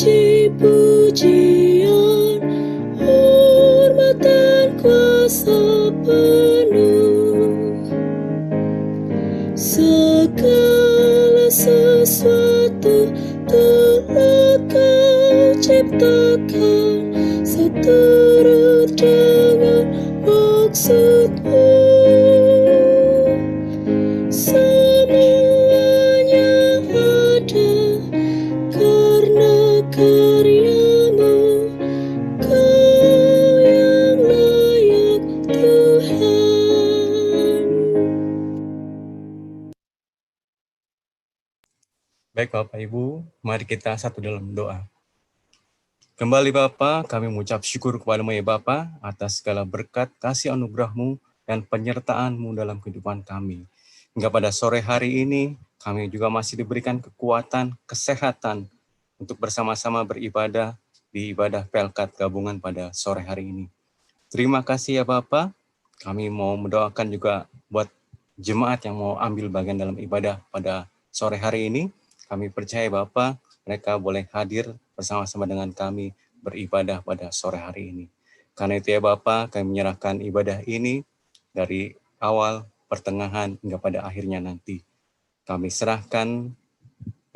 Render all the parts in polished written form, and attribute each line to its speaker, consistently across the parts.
Speaker 1: puji-pujian, hormat dan kuasa penuh. Segala sesuatu telah Kau ciptakan seturut dengan maksud-Mu. Semuanya ada karena karya-Mu. Kau yang layak Tuhan.
Speaker 2: Baik Bapak Ibu, mari kita satu dalam doa. Kembali Bapa, kami mengucap syukur kepada-Mu ya Bapa atas segala berkat, kasih anugerah-Mu dan penyertaan-Mu dalam kehidupan kami. Hingga pada sore hari ini, kami juga masih diberikan kekuatan, kesehatan untuk bersama-sama beribadah di ibadah Pelkat gabungan pada sore hari ini. Terima kasih ya Bapa. Kami mau mendoakan juga buat jemaat yang mau ambil bagian dalam ibadah pada sore hari ini. Kami percaya Bapa, mereka boleh hadir bersama-sama dengan kami beribadah pada sore hari ini. Karena itu ya Bapa, kami menyerahkan ibadah ini dari awal, pertengahan, hingga pada akhirnya nanti. Kami serahkan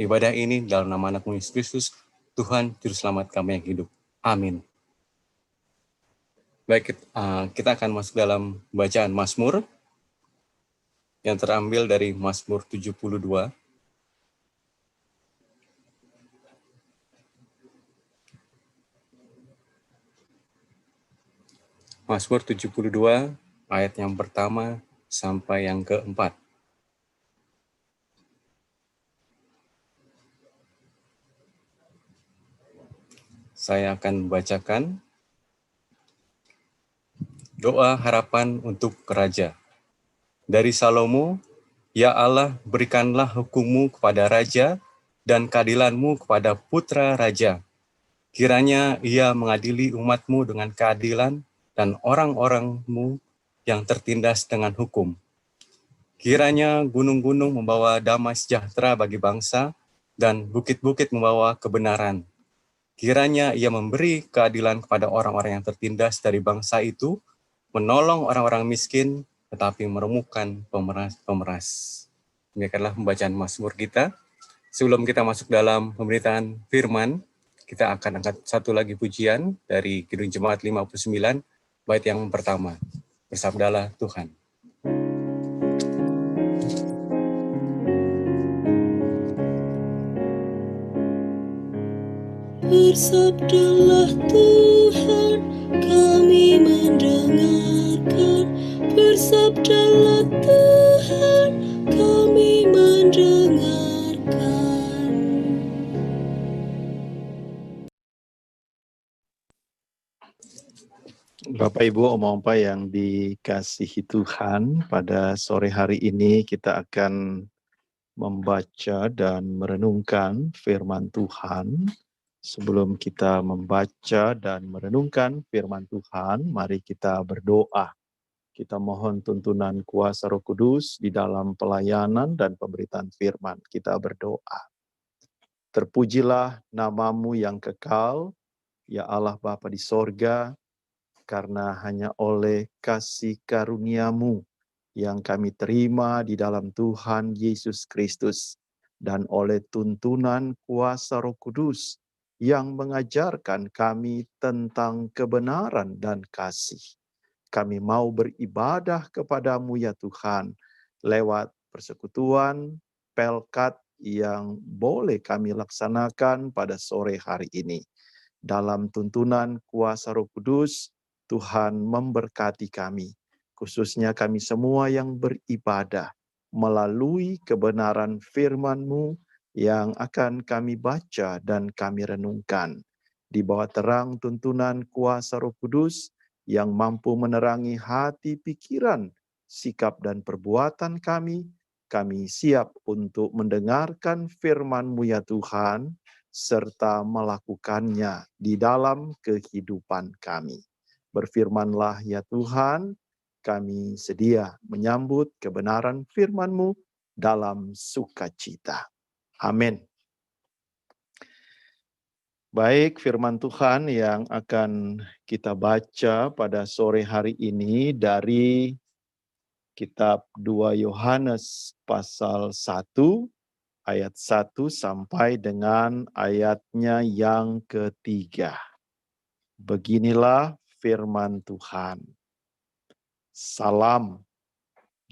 Speaker 2: ibadah ini dalam nama anak-Mu Yesus Kristus, Tuhan Juru Selamat kami yang hidup. Amin. Baik, kita akan masuk dalam bacaan Mazmur yang terambil dari Mazmur 72. Mazmur 72, ayat yang pertama sampai yang keempat. Saya akan bacakan doa harapan untuk Raja. Dari Salomo, ya Allah, berikanlah hukum-Mu kepada Raja dan keadilan-Mu kepada putra Raja. Kiranya ia mengadili umat-Mu dengan keadilan dan orang-orang-Mu yang tertindas dengan hukum. Kiranya gunung-gunung membawa damai sejahtera bagi bangsa dan bukit-bukit membawa kebenaran. Kiranya ia memberi keadilan kepada orang-orang yang tertindas dari bangsa itu, menolong orang-orang miskin, tetapi meremukkan pemeras. Demikianlah pembacaan Mazmur kita. Sebelum kita masuk dalam pemberitaan firman, kita akan angkat satu lagi pujian dari Kidung Jemaat 59, bait yang pertama. Bersabdalah Tuhan.
Speaker 1: Bersabdalah Tuhan, kami mendengarkan. Bersabdalah Tuhan, kami mendengarkan.
Speaker 3: Bapak Ibu Om-Om yang dikasihi Tuhan, pada sore hari ini kita akan membaca dan merenungkan firman Tuhan. Sebelum kita membaca dan merenungkan firman Tuhan, mari kita berdoa. Kita mohon tuntunan kuasa Roh Kudus di dalam pelayanan dan pemberitaan firman. Kita berdoa. Terpujilah nama-Mu yang kekal, ya Allah Bapa di sorga, karena hanya oleh kasih karunia-Mu yang kami terima di dalam Tuhan Yesus Kristus, dan oleh tuntunan kuasa Roh Kudus yang mengajarkan kami tentang kebenaran dan kasih. Kami mau beribadah kepada-Mu ya Tuhan, lewat persekutuan Pelkat yang boleh kami laksanakan pada sore hari ini. Dalam tuntunan kuasa Roh Kudus, Tuhan memberkati kami, khususnya kami semua yang beribadah, melalui kebenaran firman-Mu yang akan kami baca dan kami renungkan. Di bawah terang tuntunan kuasa Roh Kudus yang mampu menerangi hati, pikiran, sikap dan perbuatan kami siap untuk mendengarkan firman-Mu ya Tuhan, serta melakukannya di dalam kehidupan kami. Berfirmanlah ya Tuhan, kami sedia menyambut kebenaran firman-Mu dalam sukacita. Amin. Baik, firman Tuhan yang akan kita baca pada sore hari ini dari kitab 2 Yohanes pasal 1 ayat 1 sampai dengan ayatnya yang ketiga. Beginilah firman Tuhan. Salam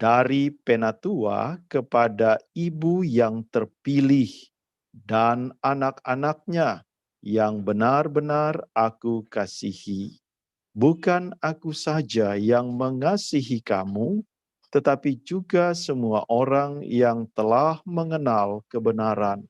Speaker 3: dari penatua kepada ibu yang terpilih dan anak-anaknya yang benar-benar aku kasihi. Bukan aku saja yang mengasihi kamu, tetapi juga semua orang yang telah mengenal kebenaran.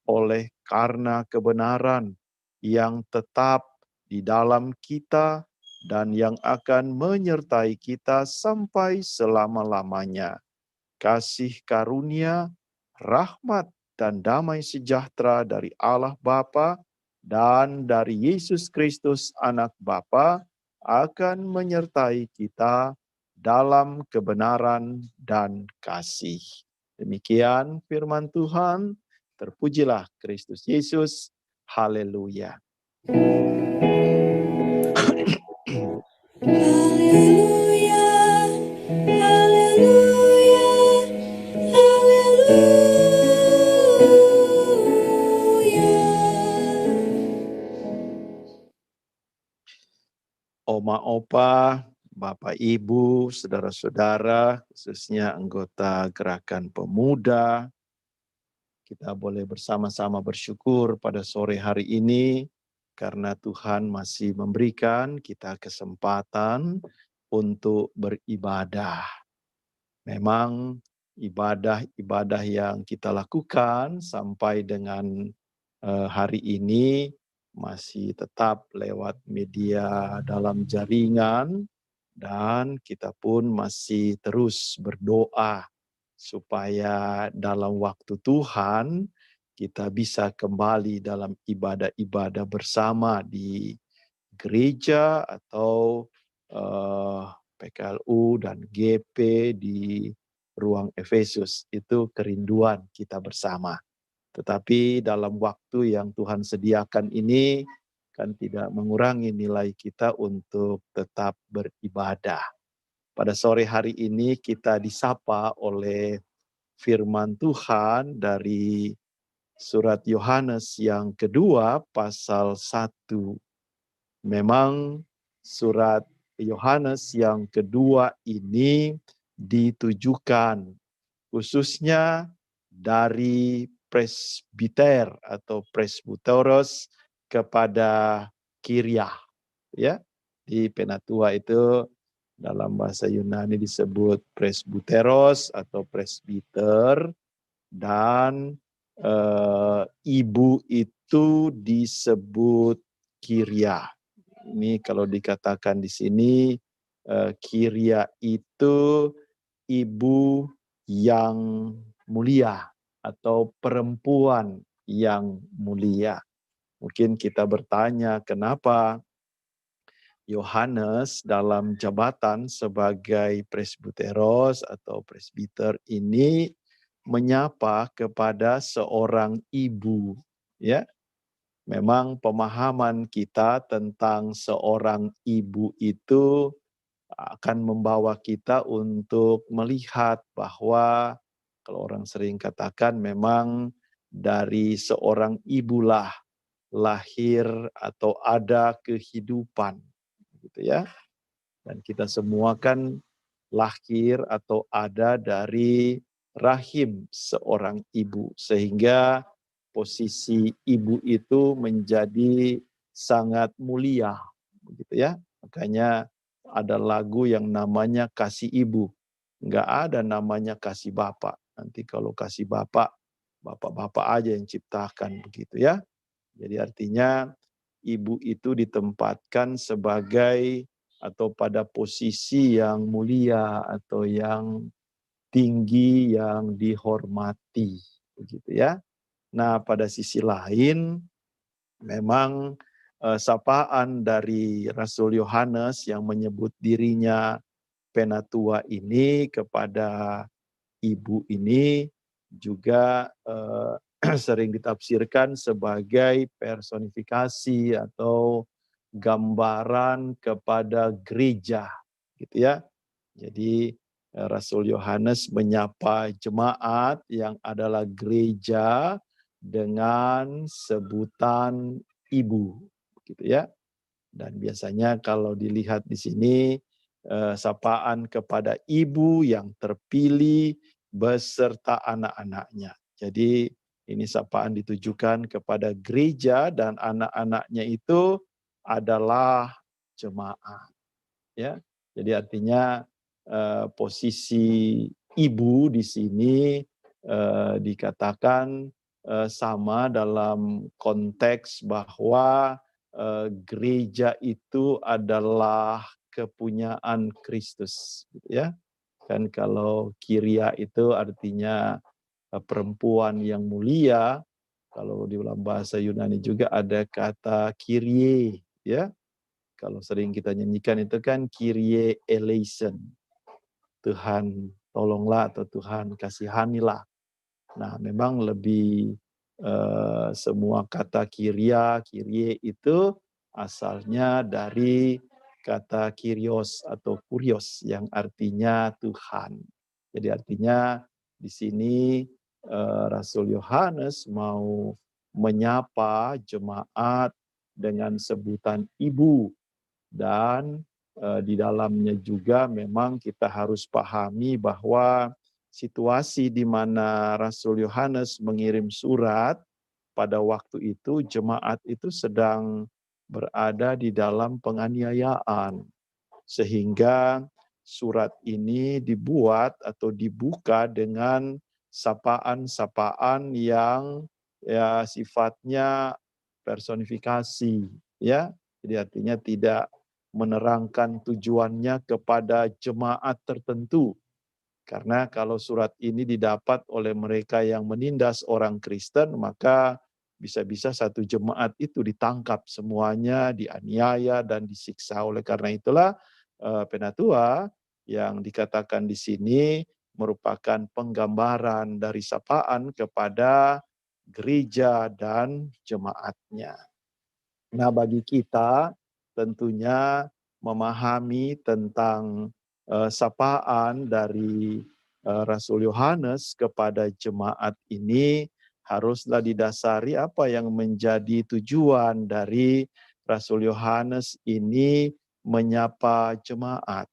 Speaker 3: Oleh karena kebenaran yang tetap di dalam kita dan yang akan menyertai kita sampai selama-lamanya. Kasih karunia, rahmat, dan damai sejahtera dari Allah Bapa dan dari Yesus Kristus Anak Bapa akan menyertai kita dalam kebenaran dan kasih. Demikian firman Tuhan. Terpujilah Kristus Yesus. Haleluya.
Speaker 1: Haleluya, haleluya, haleluya.
Speaker 3: Oma, opa, Bapak, Ibu, saudara-saudara, khususnya anggota Gerakan Pemuda, kita boleh bersama-sama bersyukur pada sore hari ini karena Tuhan masih memberikan kita kesempatan untuk beribadah. Memang ibadah-ibadah yang kita lakukan sampai dengan hari ini masih tetap lewat media dalam jaringan, dan kita pun masih terus berdoa supaya dalam waktu Tuhan kita bisa kembali dalam ibadah-ibadah bersama di gereja atau PKLU dan GP di ruang Efesus. Itu kerinduan kita bersama. Tetapi dalam waktu yang Tuhan sediakan ini kan tidak mengurangi nilai kita untuk tetap beribadah. Pada sore hari ini kita disapa oleh firman Tuhan dari surat Yohanes yang kedua pasal 1. Memang surat Yohanes yang kedua ini ditujukan khususnya dari presbiter atau presbuteros kepada Kyria, ya. Di penatua itu dalam bahasa Yunani disebut presbuteros atau presbiter, dan ibu itu disebut Kyria. Ini kalau dikatakan di sini Kyria itu ibu yang mulia atau perempuan yang mulia. Mungkin kita bertanya kenapa Yohanes dalam jabatan sebagai presbuteros atau presbiter ini menyapa kepada seorang ibu, ya. Memang pemahaman kita tentang seorang ibu itu akan membawa kita untuk melihat bahwa kalau orang sering katakan memang dari seorang ibulah lahir atau ada kehidupan, gitu ya. Dan kita semua kan lahir atau ada dari rahim seorang ibu, sehingga posisi ibu itu menjadi sangat mulia, begitu ya. Makanya ada lagu yang namanya Kasih Ibu. Enggak ada namanya kasih bapak. Nanti kalau kasih bapak, bapak-bapak aja yang ciptakan, begitu ya. Jadi artinya ibu itu ditempatkan sebagai atau pada posisi yang mulia atau yang tinggi, yang dihormati, begitu ya. Nah, pada sisi lain memang sapaan dari Rasul Yohanes yang menyebut dirinya penatua ini kepada ibu ini juga sering ditafsirkan sebagai personifikasi atau gambaran kepada gereja, gitu ya. Jadi Rasul Yohanes menyapa jemaat yang adalah gereja dengan sebutan ibu, gitu ya. Dan biasanya kalau dilihat di sini sapaan kepada ibu yang terpilih beserta anak-anaknya. Jadi ini sapaan ditujukan kepada gereja dan anak-anaknya itu adalah jemaat, ya. Jadi artinya posisi ibu di sini dikatakan sama dalam konteks bahwa gereja itu adalah kepunyaan Kristus, gitu ya. Kan kalau Kyria itu artinya perempuan yang mulia, kalau di dalam bahasa Yunani juga ada kata Kyrie, ya. Kalau sering kita nyanyikan itu kan Kyrie eleison. Tuhan tolonglah atau Tuhan kasihanilah. Nah, memang lebih semua kata Kyrie itu asalnya dari kata Kyrios atau Kurios yang artinya Tuhan. Jadi artinya di sini Rasul Yohanes mau menyapa jemaat dengan sebutan ibu, dan di dalamnya juga memang kita harus pahami bahwa situasi di mana Rasul Yohanes mengirim surat pada waktu itu jemaat itu sedang berada di dalam penganiayaan, sehingga surat ini dibuat atau dibuka dengan sapaan-sapaan yang ya sifatnya personifikasi, ya. Jadi artinya tidak menerangkan tujuannya kepada jemaat tertentu. Karena kalau surat ini didapat oleh mereka yang menindas orang Kristen, maka bisa-bisa satu jemaat itu ditangkap semuanya, dianiaya dan disiksa. Oleh karena itulah penatua yang dikatakan di sini merupakan penggambaran dari sapaan kepada gereja dan jemaatnya. Nah, bagi kita tentunya memahami tentang sapaan dari Rasul Yohanes kepada jemaat ini haruslah didasari apa yang menjadi tujuan dari Rasul Yohanes ini menyapa jemaat.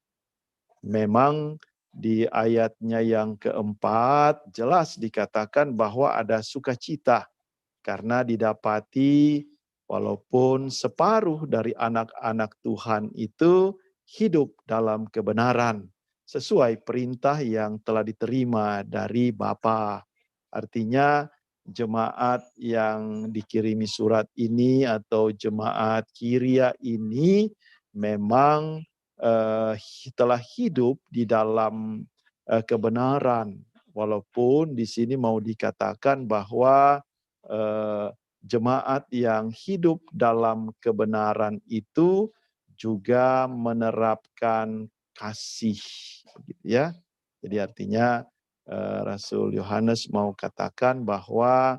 Speaker 3: Memang di ayatnya yang keempat jelas dikatakan bahwa ada sukacita karena didapati walaupun separuh dari anak-anak Tuhan itu hidup dalam kebenaran sesuai perintah yang telah diterima dari Bapa. Artinya jemaat yang dikirimi surat ini atau jemaat Kyria ini memang telah hidup di dalam kebenaran. Walaupun di sini mau dikatakan bahwa jemaat yang hidup dalam kebenaran itu juga menerapkan kasih, begitu ya. Jadi artinya Rasul Yohanes mau katakan bahwa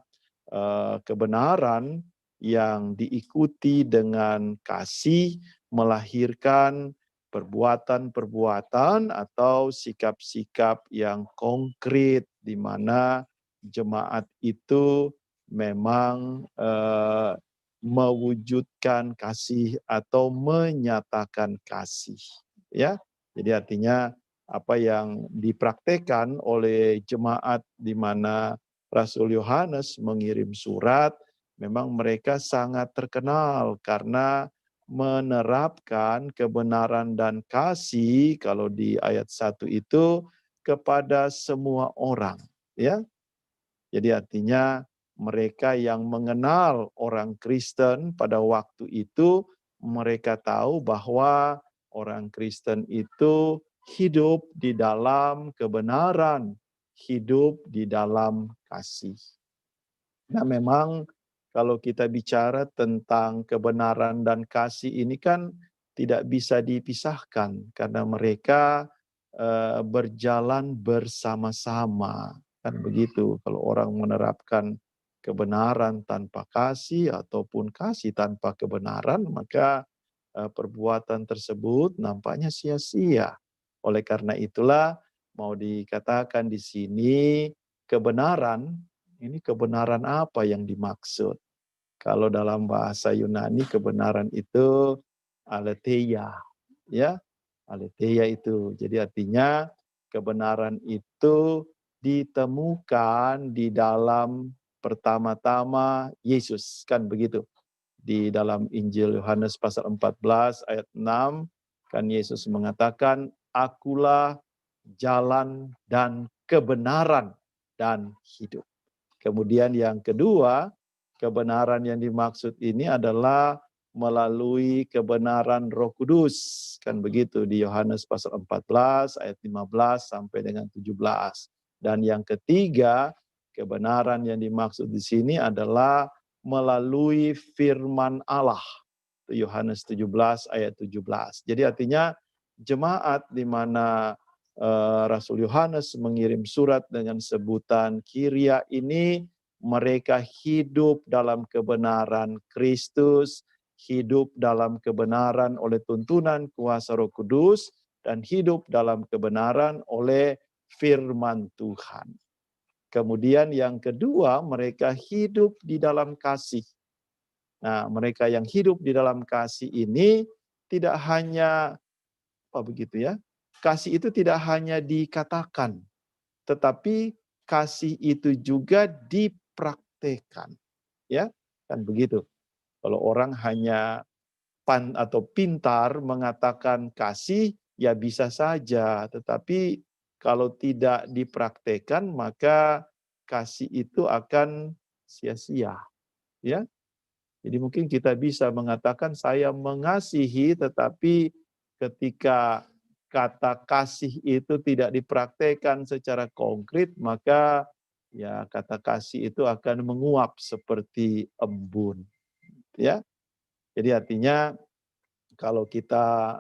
Speaker 3: kebenaran yang diikuti dengan kasih melahirkan perbuatan-perbuatan atau sikap-sikap yang konkret di mana jemaat itu memang mewujudkan kasih atau menyatakan kasih, ya. Jadi artinya apa yang dipraktekkan oleh jemaat di mana Rasul Yohanes mengirim surat, memang mereka sangat terkenal karena menerapkan kebenaran dan kasih kalau di ayat 1 itu kepada semua orang, ya. Jadi artinya mereka yang mengenal orang Kristen pada waktu itu, mereka tahu bahwa orang Kristen itu hidup di dalam kebenaran, hidup di dalam kasih. Nah, memang kalau kita bicara tentang kebenaran dan kasih ini kan tidak bisa dipisahkan karena mereka berjalan bersama-sama, kan begitu kalau orang menerapkan kebenaran tanpa kasih ataupun kasih tanpa kebenaran, maka perbuatan tersebut nampaknya sia-sia. Oleh karena itulah mau dikatakan di sini kebenaran, ini kebenaran apa yang dimaksud? Kalau dalam bahasa Yunani kebenaran itu aletheia, ya. Aletheia itu. Jadi artinya kebenaran itu ditemukan di dalam pertama-tama Yesus, kan begitu. Di dalam Injil Yohanes pasal 14 ayat 6 kan Yesus mengatakan, "Akulah jalan dan kebenaran dan hidup." Kemudian yang kedua, kebenaran yang dimaksud ini adalah melalui kebenaran Roh Kudus. Kan begitu di Yohanes pasal 14 ayat 15 sampai dengan 17. Dan yang ketiga, kebenaran yang dimaksud di sini adalah melalui firman Allah. Yohanes 17 ayat 17. Jadi artinya jemaat di mana Rasul Yohanes mengirim surat dengan sebutan Kyria ini, mereka hidup dalam kebenaran Kristus, hidup dalam kebenaran oleh tuntunan kuasa Roh Kudus, dan hidup dalam kebenaran oleh firman Tuhan. Kemudian yang kedua, mereka hidup di dalam kasih. Nah, mereka yang hidup di dalam kasih ini tidak hanya begitu ya. Kasih itu tidak hanya dikatakan, tetapi kasih itu juga dipraktekkan. Ya, kan begitu. Kalau orang hanya atau pintar mengatakan kasih, ya bisa saja, tetapi kalau tidak dipraktekkan maka kasih itu akan sia-sia, ya. Jadi mungkin kita bisa mengatakan saya mengasihi, tetapi ketika kata kasih itu tidak dipraktekkan secara konkret, maka ya kata kasih itu akan menguap seperti embun. Ya, jadi artinya kalau kita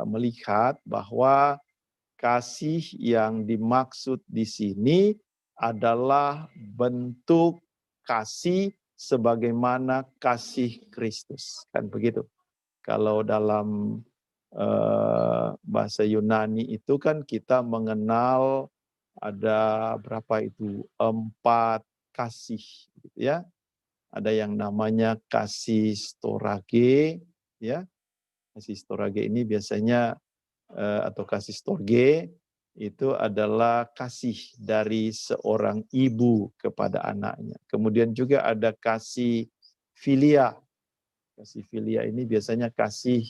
Speaker 3: melihat bahwa kasih yang dimaksud di sini adalah bentuk kasih sebagaimana kasih Kristus, kan begitu. Kalau dalam bahasa Yunani itu kan kita mengenal ada berapa itu 4 kasih, gitu ya. Ada yang namanya kasih storge, ya. Kasih storge ini biasanya atau kasih storge itu adalah kasih dari seorang ibu kepada anaknya. Kemudian juga ada kasih filia. Kasih filia ini biasanya kasih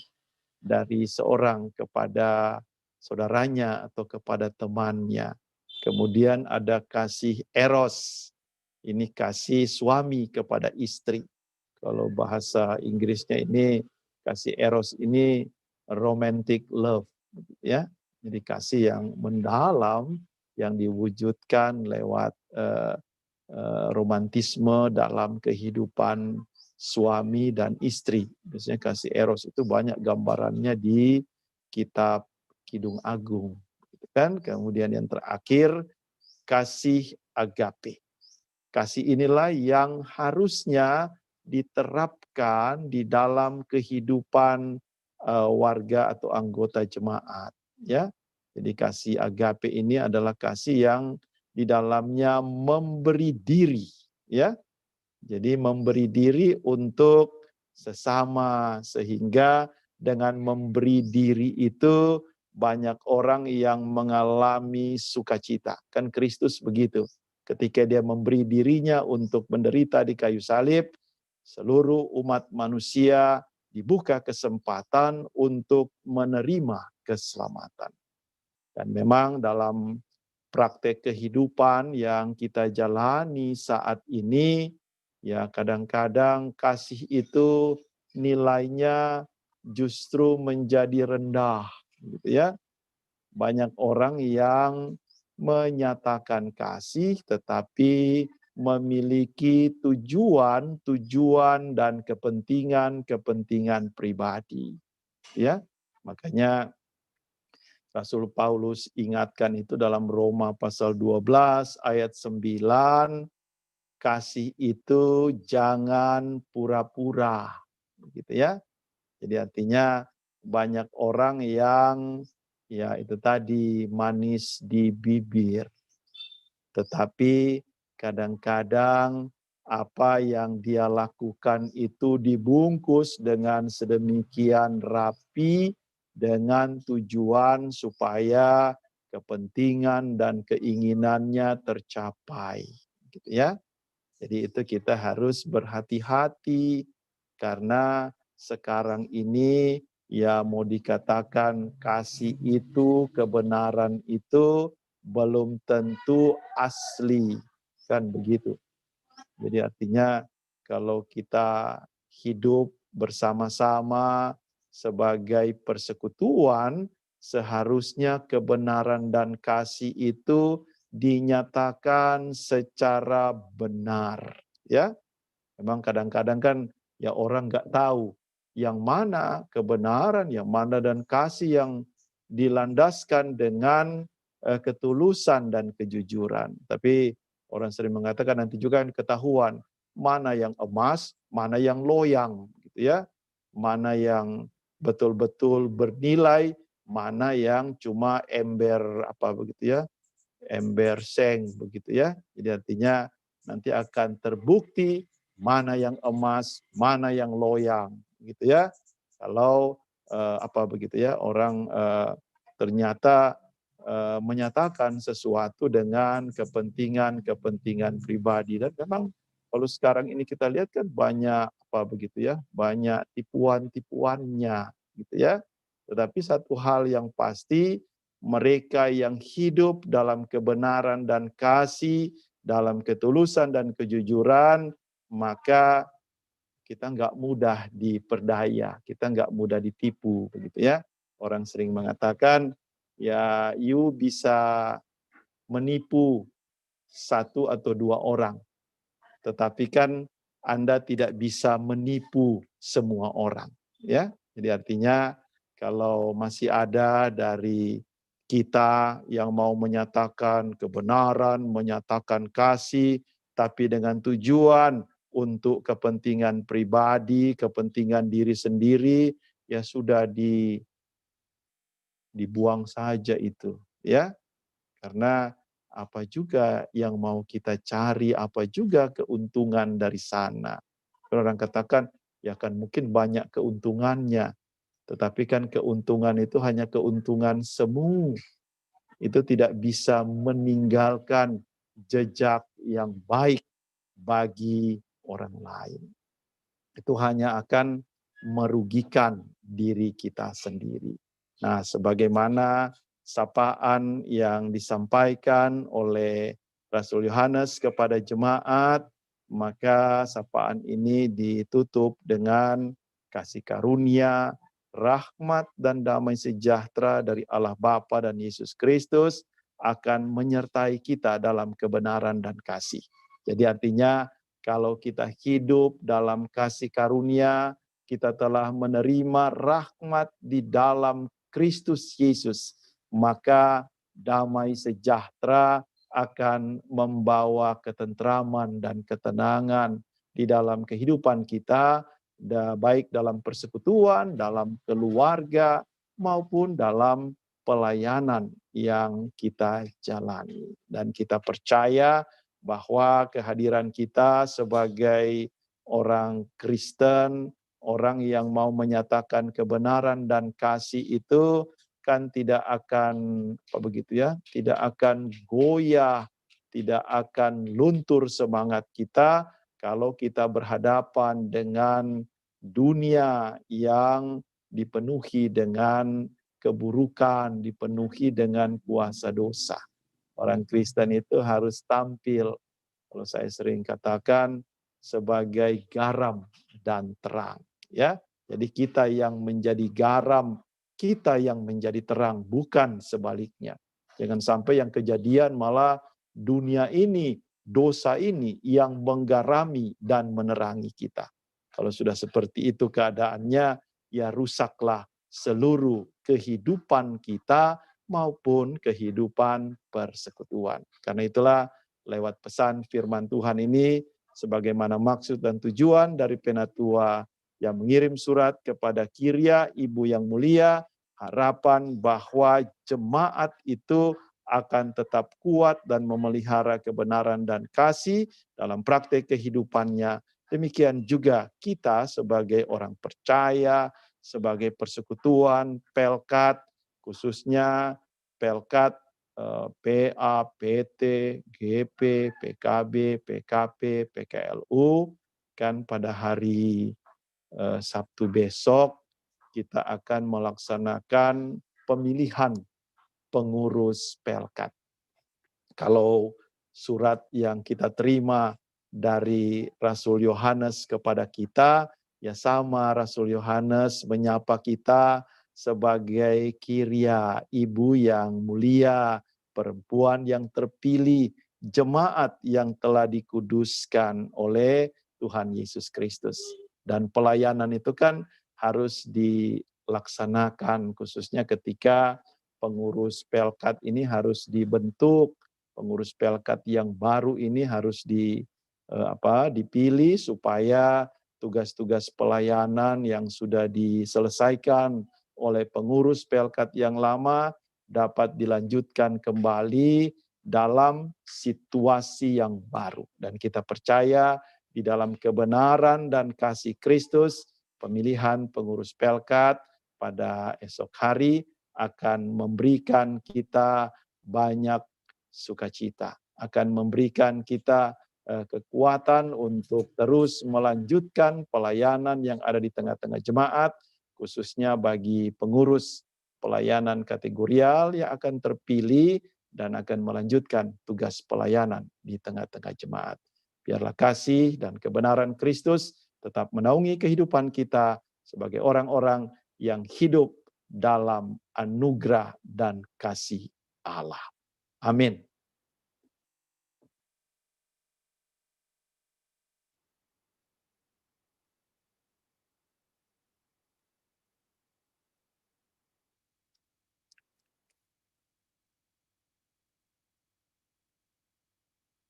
Speaker 3: dari seorang kepada saudaranya atau kepada temannya. Kemudian ada kasih eros. Ini kasih suami kepada istri. Kalau bahasa Inggrisnya ini kasih eros ini romantic love, ya. Jadi kasih yang mendalam yang diwujudkan lewat romantisme dalam kehidupan suami dan istri. Biasanya kasih eros itu banyak gambarannya di kitab Kidung Agung, gitu kan. Kemudian yang terakhir kasih agape. Kasih inilah yang harusnya diterapkan di dalam kehidupan warga atau anggota jemaat, ya. Jadi kasih agape ini adalah kasih yang di dalamnya memberi diri, ya. Jadi memberi diri untuk sesama, sehingga dengan memberi diri itu banyak orang yang mengalami sukacita. Kan Kristus begitu. Ketika dia memberi dirinya untuk menderita di kayu salib, seluruh umat manusia dibuka kesempatan untuk menerima keselamatan. Dan memang dalam praktek kehidupan yang kita jalani saat ini, ya kadang-kadang kasih itu nilainya justru menjadi rendah, gitu ya. Banyak orang yang menyatakan kasih tetapi memiliki tujuan dan kepentingan pribadi, ya. Makanya Rasul Paulus ingatkan itu dalam Roma pasal 12 ayat 9, kasih itu jangan pura-pura, gitu ya. Jadi artinya banyak orang yang ya itu tadi manis di bibir, tetapi kadang-kadang apa yang dia lakukan itu dibungkus dengan sedemikian rapi dengan tujuan supaya kepentingan dan keinginannya tercapai, gitu ya. Jadi itu kita harus berhati-hati karena sekarang ini ya mau dikatakan kasih itu, kebenaran itu belum tentu asli, kan begitu. Jadi artinya kalau kita hidup bersama-sama sebagai persekutuan, seharusnya kebenaran dan kasih itu dinyatakan secara benar. Ya, memang kadang-kadang kan ya orang nggak tahu yang mana kebenaran, yang mana dan kasih yang dilandaskan dengan ketulusan dan kejujuran. Tapi orang sering mengatakan nanti juga ketahuan mana yang emas, mana yang loyang, gitu ya, mana yang betul-betul bernilai, mana yang cuma ember apa begitu ya, ember seng begitu ya. Jadi artinya nanti akan terbukti mana yang emas, mana yang loyang, gitu ya. Kalau apa begitu ya, orang ternyata menyatakan sesuatu dengan kepentingan pribadi. Dan memang kalau sekarang ini kita lihat kan banyak apa begitu ya, banyak tipuan-tipuannya, gitu ya. Tetapi satu hal yang pasti, mereka yang hidup dalam kebenaran dan kasih, dalam ketulusan dan kejujuran, maka kita nggak mudah diperdaya, kita nggak mudah ditipu, begitu ya. Orang sering mengatakan, ya you bisa menipu satu atau dua orang, tetapi kan Anda tidak bisa menipu semua orang, ya. Jadi artinya kalau masih ada dari kita yang mau menyatakan kebenaran, menyatakan kasih, tapi dengan tujuan untuk kepentingan pribadi, kepentingan diri sendiri, ya sudah dibuang saja itu, ya. Karena apa juga yang mau kita cari, apa juga keuntungan dari sana. Kalau orang katakan, ya kan mungkin banyak keuntungannya, tetapi kan keuntungan itu hanya keuntungan semu. Itu tidak bisa meninggalkan jejak yang baik bagi orang lain. Itu hanya akan merugikan diri kita sendiri. Nah, sebagaimana sapaan yang disampaikan oleh Rasul Yohanes kepada jemaat, maka sapaan ini ditutup dengan kasih karunia, rahmat dan damai sejahtera dari Allah Bapa dan Yesus Kristus akan menyertai kita dalam kebenaran dan kasih. Jadi artinya kalau kita hidup dalam kasih karunia, kita telah menerima rahmat di dalam Kristus Yesus, maka damai sejahtera akan membawa ketentraman dan ketenangan di dalam kehidupan kita, baik dalam persekutuan, dalam keluarga, maupun dalam pelayanan yang kita jalani. Dan kita percaya bahwa kehadiran kita sebagai orang Kristen, orang yang mau menyatakan kebenaran dan kasih itu kan tidak akan apa begitu ya, tidak akan goyah, tidak akan luntur semangat kita kalau kita berhadapan dengan dunia yang dipenuhi dengan keburukan, dipenuhi dengan kuasa dosa. Orang Kristen itu harus tampil, kalau saya sering katakan, sebagai garam dan terang. Ya, jadi kita yang menjadi garam, kita yang menjadi terang, bukan sebaliknya. Jangan sampai yang kejadian malah dunia ini, dosa ini yang menggarami dan menerangi kita. Kalau sudah seperti itu keadaannya, ya rusaklah seluruh kehidupan kita maupun kehidupan persekutuan. Karena itulah lewat pesan firman Tuhan ini, sebagaimana maksud dan tujuan dari Penatua yang mengirim surat kepada Kiria, Ibu yang mulia, harapan bahwa jemaat itu akan tetap kuat dan memelihara kebenaran dan kasih dalam praktek kehidupannya. Demikian juga kita sebagai orang percaya, sebagai persekutuan, Pelkat, khususnya Pelkat, PA, PT, GP, PKB, PKP, PKLU, kan pada hari Sabtu besok kita akan melaksanakan pemilihan pengurus Pelkat. Kalau surat yang kita terima dari Rasul Yohanes kepada kita, ya sama Rasul Yohanes menyapa kita sebagai Kiria, ibu yang mulia, perempuan yang terpilih, jemaat yang telah dikuduskan oleh Tuhan Yesus Kristus. Dan pelayanan itu kan harus dilaksanakan khususnya ketika pengurus Pelkat ini harus dibentuk, pengurus Pelkat yang baru ini harus dipilih supaya tugas-tugas pelayanan yang sudah diselesaikan oleh pengurus Pelkat yang lama dapat dilanjutkan kembali dalam situasi yang baru. Dan kita percaya di dalam kebenaran dan kasih Kristus, pemilihan pengurus Pelkat pada esok hari akan memberikan kita banyak sukacita, akan memberikan kita kekuatan untuk terus melanjutkan pelayanan yang ada di tengah-tengah jemaat, khususnya bagi pengurus pelayanan kategorial yang akan terpilih dan akan melanjutkan tugas pelayanan di tengah-tengah jemaat. Biarlah kasih dan kebenaran Kristus tetap menaungi kehidupan kita sebagai orang-orang yang hidup dalam anugerah dan kasih Allah. Amin.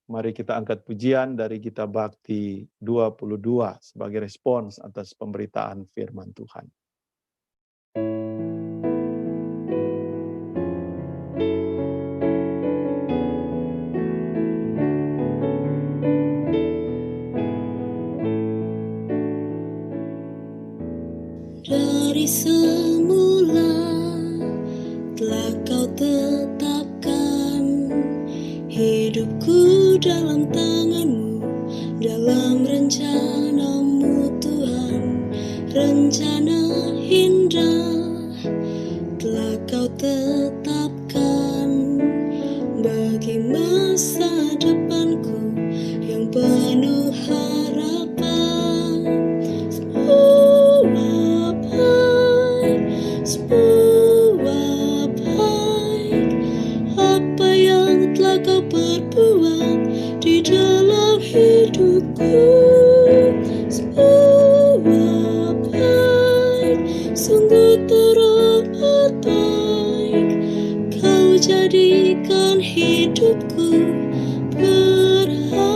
Speaker 3: Mari kita angkat pujian dari Kitab Bakti 22 sebagai respons atas pemberitaan firman Tuhan.
Speaker 1: Dari semula telah kau tetapkan hidupku dalam tanganmu, dalam rencanamu Tuhan. Rencana indah telah kau tetapkan bagi masa depanku yang penuh harapan. Semua baik apa yang telah kau perbuat di dalam hidupku. Semua baik, sungguh teramat baik. Kau jadikan hidupku berarti.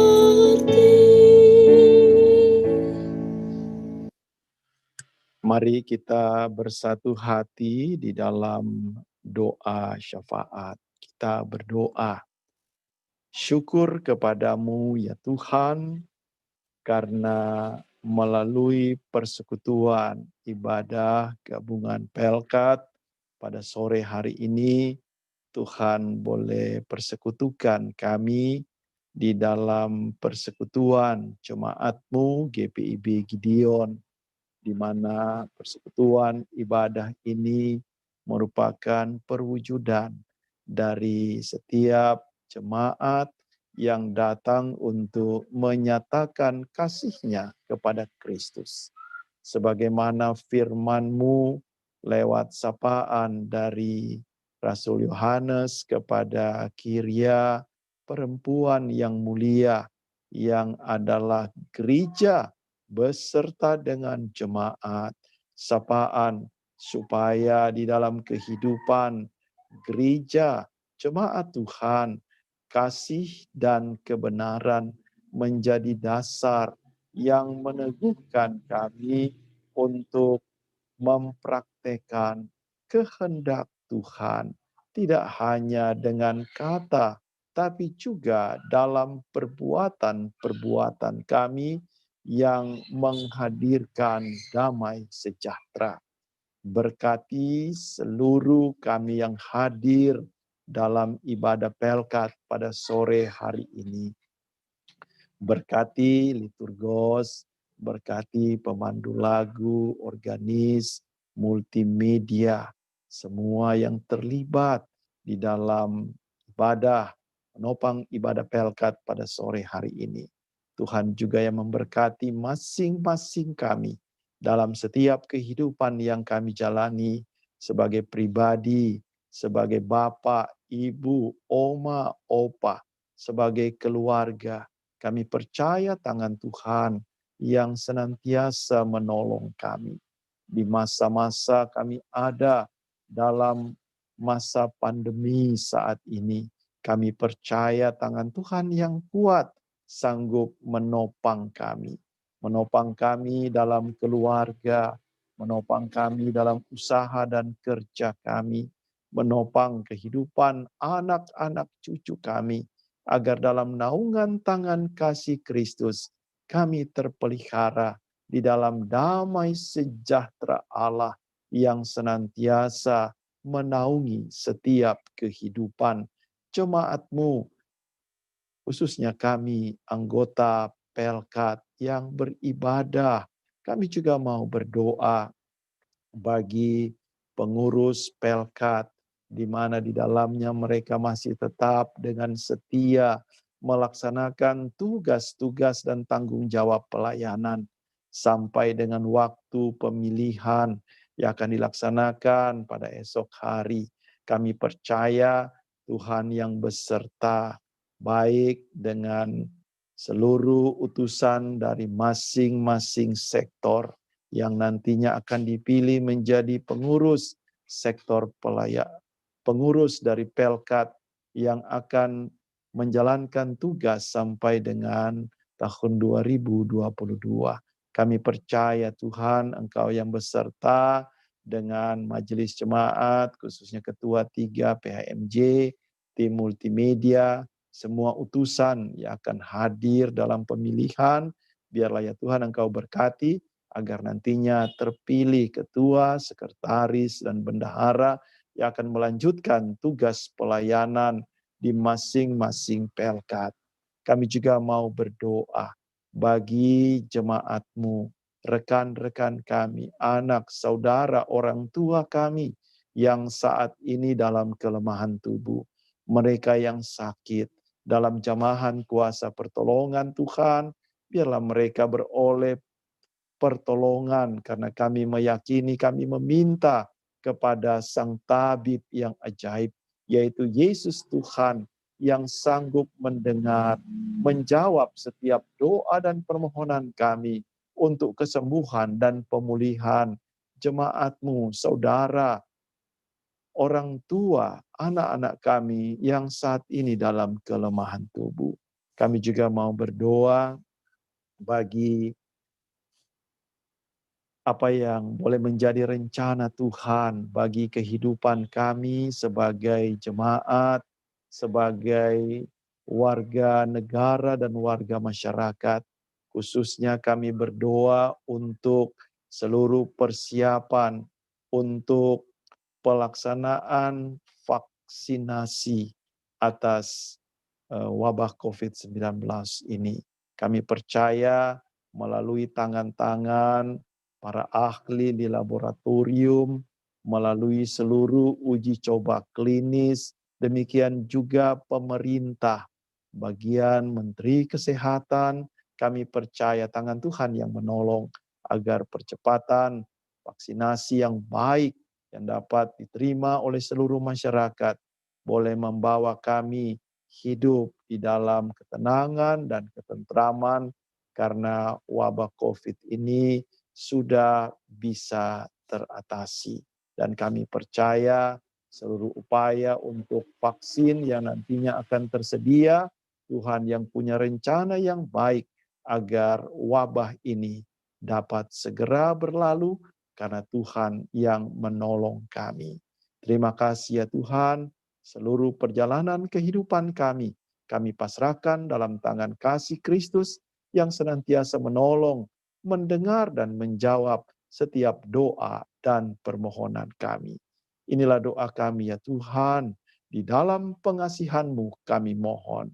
Speaker 3: Mari kita bersatu hati di dalam doa syafaat. Kita berdoa. Syukur kepadamu ya Tuhan, karena melalui persekutuan ibadah gabungan Pelkat pada sore hari ini, Tuhan boleh persekutukan kami di dalam persekutuan jemaat-Mu GPIB Gideon, di mana persekutuan ibadah ini merupakan perwujudan dari setiap jemaat yang datang untuk menyatakan kasih-Nya kepada Kristus. Sebagaimana firman-Mu lewat sapaan dari Rasul Yohanes kepada Kiria, perempuan yang mulia, yang adalah gereja beserta dengan jemaat, sapaan supaya di dalam kehidupan gereja, jemaat Tuhan, kasih dan kebenaran menjadi dasar yang meneguhkan kami untuk mempraktekkan kehendak Tuhan, tidak hanya dengan kata, tapi juga dalam perbuatan-perbuatan kami yang menghadirkan damai sejahtera. Berkati seluruh kami yang hadir dalam ibadah Pelkat pada sore hari ini. Berkati liturgos, berkati pemandu lagu, organis, multimedia, semua yang terlibat di dalam ibadah, menopang ibadah Pelkat pada sore hari ini. Tuhan juga yang memberkati masing-masing kami dalam setiap kehidupan yang kami jalani sebagai pribadi, sebagai bapak, ibu, oma, opa, sebagai keluarga. Kami percaya tangan Tuhan yang senantiasa menolong kami. Di masa-masa kami ada dalam masa pandemi saat ini, kami percaya tangan Tuhan yang kuat sanggup menopang kami. Menopang kami dalam keluarga, menopang kami dalam usaha dan kerja kami, menopang kehidupan anak-anak cucu kami, agar dalam naungan tangan kasih Kristus kami terpelihara di dalam damai sejahtera Allah yang senantiasa menaungi setiap kehidupan jemaat-Mu, khususnya kami anggota Pelkat yang beribadah. Kami juga mau berdoa bagi pengurus Pelkat, di mana di dalamnya mereka masih tetap dengan setia melaksanakan tugas-tugas dan tanggung jawab pelayanan sampai dengan waktu pemilihan yang akan dilaksanakan pada esok hari. Kami percaya Tuhan yang beserta, baik dengan seluruh utusan dari masing-masing sektor yang nantinya akan dipilih menjadi pengurus sektor pengurus dari Pelkat yang akan menjalankan tugas sampai dengan tahun 2022. Kami percaya Tuhan, Engkau yang beserta dengan majelis jemaat, khususnya Ketua 3 PHMJ, tim multimedia, semua utusan yang akan hadir dalam pemilihan. Biarlah ya Tuhan Engkau berkati, agar nantinya terpilih ketua, sekretaris, dan bendahara yang akan melanjutkan tugas pelayanan di masing-masing Pelkat. Kami juga mau berdoa bagi jemaat-Mu, rekan-rekan kami, anak, saudara, orang tua kami yang saat ini dalam kelemahan tubuh. Mereka yang sakit, dalam jamahan kuasa pertolongan Tuhan, biarlah mereka beroleh pertolongan, karena kami meyakini, kami meminta kepada Sang Tabib yang ajaib, yaitu Yesus Tuhan yang sanggup mendengar, menjawab setiap doa dan permohonan kami untuk kesembuhan dan pemulihan jemaat-Mu, saudara, orang tua, anak-anak kami yang saat ini dalam kelemahan tubuh. Kami juga mau berdoa bagi apa yang boleh menjadi rencana Tuhan bagi kehidupan kami sebagai jemaat, sebagai warga negara dan warga masyarakat. Khususnya kami berdoa untuk seluruh persiapan untuk pelaksanaan vaksinasi atas wabah COVID-19 ini. Kami percaya melalui tangan-tangan para ahli di laboratorium, melalui seluruh uji coba klinis, demikian juga pemerintah, bagian Menteri Kesehatan, kami percaya tangan Tuhan yang menolong agar percepatan vaksinasi yang baik yang dapat diterima oleh seluruh masyarakat boleh membawa kami hidup di dalam ketenangan dan ketentraman, karena wabah COVID ini sudah bisa teratasi. Dan kami percaya seluruh upaya untuk vaksin yang nantinya akan tersedia, Tuhan yang punya rencana yang baik agar wabah ini dapat segera berlalu karena Tuhan yang menolong kami. Terima kasih ya Tuhan, seluruh perjalanan kehidupan kami pasrahkan dalam tangan kasih Kristus yang senantiasa menolong, mendengar dan menjawab setiap doa dan permohonan kami. Inilah doa kami ya Tuhan, di dalam pengasihan-Mu kami mohon.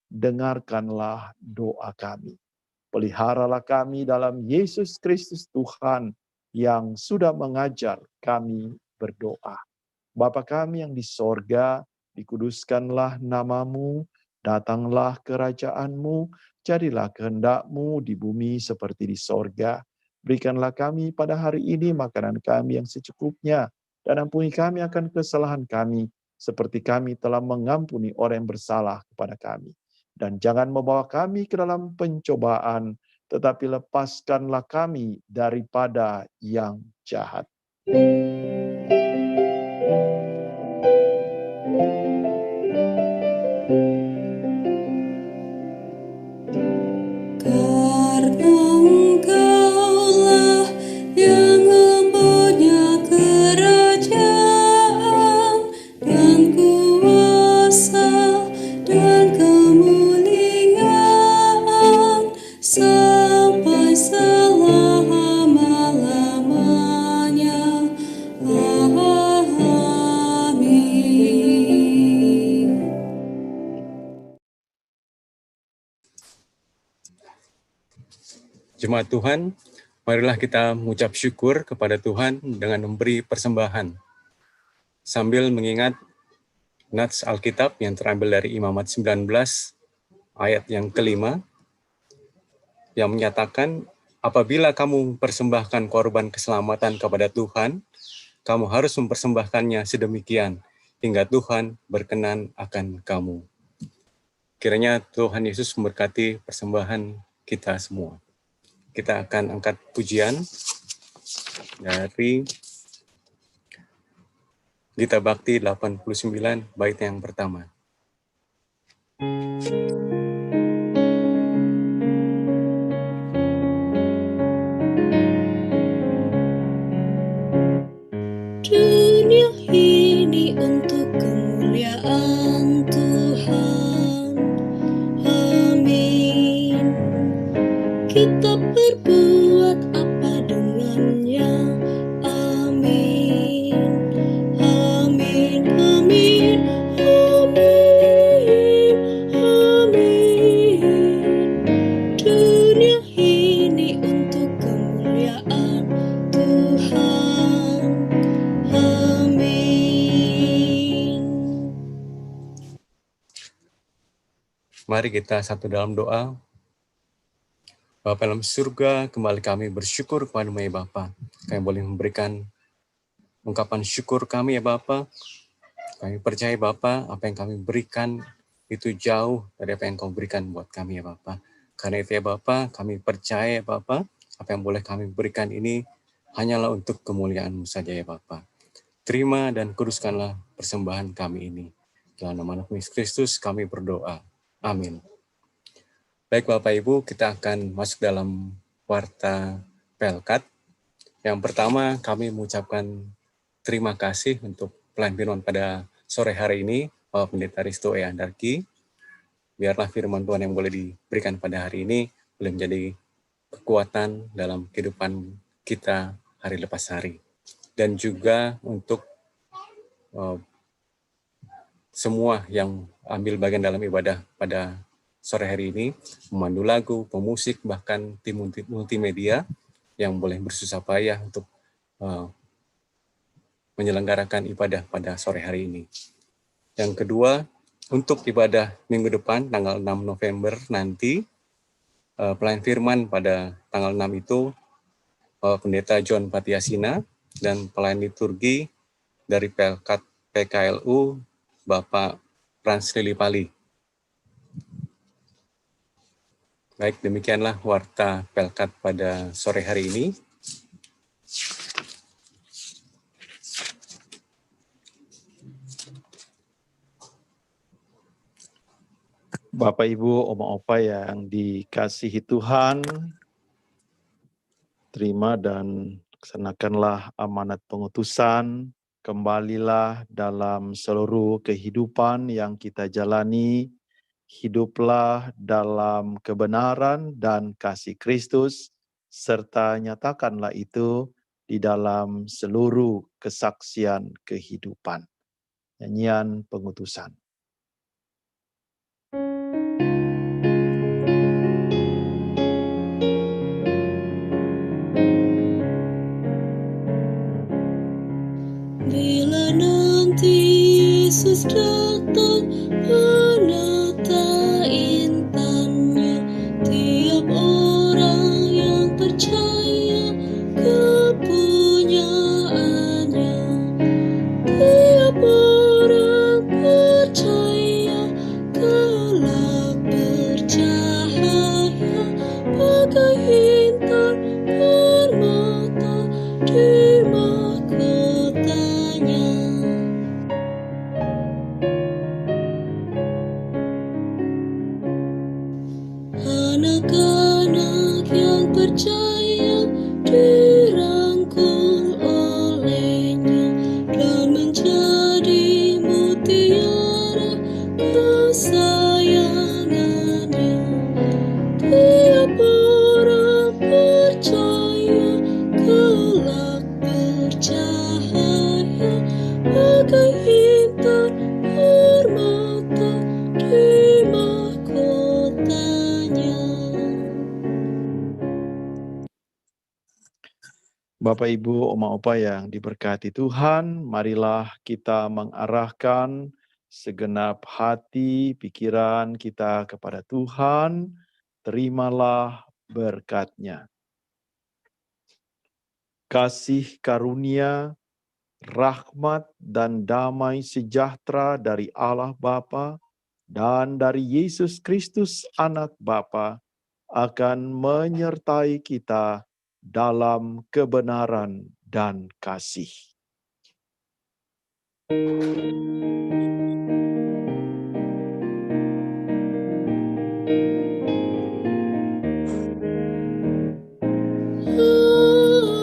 Speaker 3: Dengarkanlah doa kami. Peliharalah kami dalam Yesus Kristus Tuhan yang sudah mengajar kami berdoa. Bapa kami yang di sorga, dikuduskanlah nama-Mu, datanglah kerajaan-Mu, jadilah kehendak-Mu di bumi seperti di sorga. Berikanlah kami pada hari ini makanan kami yang secukupnya, dan ampuni kami akan kesalahan kami, seperti kami telah mengampuni orang yang bersalah kepada kami. Dan jangan membawa kami ke dalam pencobaan, tetapi lepaskanlah kami daripada yang jahat.
Speaker 1: Karena Engkaulah yang mempunyai kerajaan dan kuasa dan kemuliaan sampai selama-lamanya. Amin.
Speaker 2: Jemaat Tuhan, marilah kita mengucap syukur kepada Tuhan dengan memberi persembahan. Sambil mengingat nats Alkitab yang terambil dari Imamat 19 ayat yang kelima, yang menyatakan, apabila kamu mempersembahkan korban keselamatan kepada Tuhan, kamu harus mempersembahkannya sedemikian, hingga Tuhan berkenan akan kamu. Kiranya Tuhan Yesus memberkati persembahan kita semua. Kita akan angkat pujian dari Gita Bakti 89, bait yang pertama.
Speaker 1: Dunia ini untuk kemuliaan Tuhan. Amin. Kita berbuat apa dengannya? Amin. Amin. Amin. Amin. Amin. Dunia ini untuk kemuliaan Tuhan. Amin.
Speaker 2: Mari kita satu dalam doa. Bapa dalam surga, kembali kami bersyukur kepada-Mu ya Bapa. Kami boleh memberikan ungkapan syukur kami ya Bapa. Kami percaya Bapa, apa yang kami berikan itu jauh dari apa yang Kau berikan buat kami ya Bapa. Karena itu ya Bapa, kami percaya Bapa, apa yang boleh kami berikan ini hanyalah untuk kemuliaan-Mu saja ya Bapa. Terima dan kuduskanlah persembahan kami ini. Dalam nama Yesus Kristus kami berdoa. Amin. Baik Bapak Ibu, kita akan masuk dalam warta Pelkat. Yang pertama kami mengucapkan terima kasih untuk pelayan firman pada sore hari ini, Bapak Pendeta Risto E. Andarki. Biarlah firman Tuhan yang boleh diberikan pada hari ini boleh menjadi kekuatan dalam kehidupan kita hari lepas hari. Dan juga untuk semua yang ambil bagian dalam ibadah pada sore hari ini, memandu lagu, pemusik, bahkan tim multimedia yang boleh bersusah payah untuk menyelenggarakan ibadah pada sore hari ini. Yang kedua, untuk ibadah minggu depan, tanggal 6 November nanti, pelayan firman pada tanggal 6 itu, Pendeta John Patiasina, dan pelayan liturgi dari Pelkat PKLU, Bapak Frans Lilipali. Baik, demikianlah warta Pelkat pada sore hari ini.
Speaker 3: Bapak, Ibu, Oma, Opa yang dikasihi Tuhan, terima dan laksanakanlah amanat pengutusan, kembalilah dalam seluruh kehidupan yang kita jalani, hiduplah dalam kebenaran dan kasih Kristus, serta nyatakanlah itu di dalam seluruh kesaksian kehidupan. Nyanyian pengutusan.
Speaker 1: Bila nanti Yesus datang menata intannya, tiap orang yang percaya kepunyaannya, tiap orang percaya kelak bercahaya bagai intan permata di mahkotanya. Anak-anak yang percaya dirangkul olehnya dan menjadi mutiara kesayangannya. Tiap orang percaya kelak bercahaya bagai intan permata di mahkotanya.
Speaker 3: Bapak, Ibu, Oma, Opa yang diberkati Tuhan, marilah kita mengarahkan segenap hati, pikiran kita kepada Tuhan, terimalah berkat-Nya. Kasih karunia, rahmat, dan damai sejahtera dari Allah Bapa dan dari Yesus Kristus Anak Bapa akan menyertai kita dalam kebenaran dan kasih.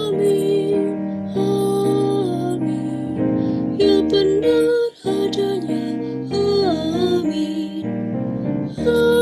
Speaker 1: Amin, amin, ya benar adanya. Amin, amin.